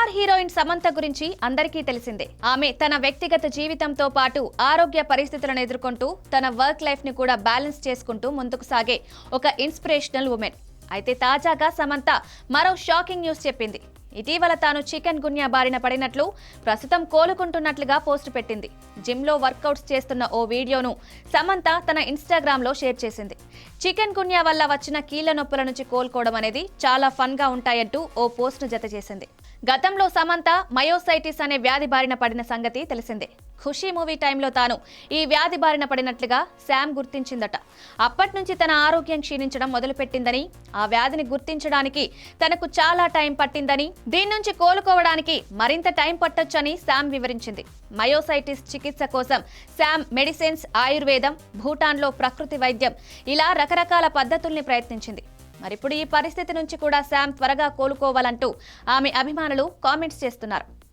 Star heroine Samantha గురించి అందరికీ తెలిసిందే. ఆమె తన వ్యక్తిగత జీవితంతో పాటు ఆరోగ్య పరిస్థితులను ఎదుర్కొంటూ తన వర్క్ లైఫ్ ని కూడా బ్యాలెన్స్ చేసుకుంటూ ముందుకు సాగే ఒక ఇన్స్పిరేషనల్ ఉమెన్. అయితే తాజాగా సమంత మరో షాకింగ్ న్యూస్ చెప్పింది. ఇటీవల తాను చికెన్ గున్యా బారిన పడినట్లు, ప్రస్తుతం కోలుకుంటున్నట్లుగా పోస్ట్ పెట్టింది. జిమ్ లో వర్కౌట్స్ చేస్తున్న ఓ వీడియోను సమంత తన ఇన్స్టాగ్రామ్ లో షేర్ చేసింది. చికెన్ గున్యా వల్ల వచ్చిన కీళ్ల నొప్పుల నుంచి కోలుకోవడం అనేది చాలా ఫన్ గా ఉంటాయంటూ ఓ పోస్ట్ ను జత చేసింది. గతంలో సమంత మయోసైటిస్ అనే వ్యాధి బారిన పడిన సంగతి తెలిసిందే. ఖుషీ మూవీ టైంలో తాను ఈ వ్యాధి బారిన పడినట్లుగా శామ్ గుర్తించిందట. అప్పటి నుంచి తన ఆరోగ్యం క్షీణించడం మొదలుపెట్టిందని, ఆ వ్యాధిని గుర్తించడానికి తనకు చాలా టైం పట్టిందని, దీని నుంచి కోలుకోవడానికి మరింత టైం పట్టొచ్చని శామ్ వివరించింది. మయోసైటిస్ చికిత్స కోసం శామ్ మెడిసిన్స్, ఆయుర్వేదం, భూటాన్లో ప్రకృతి వైద్యం ఇలా రకరకాల పద్ధతుల్ని ప్రయత్నించింది. మరిప్పుడు ఈ పరిస్థితి నుంచి కూడా శామ్ త్వరగా కోలుకోవాలంటూ ఆమె అభిమానులు కామెంట్స్ చేస్తున్నారు.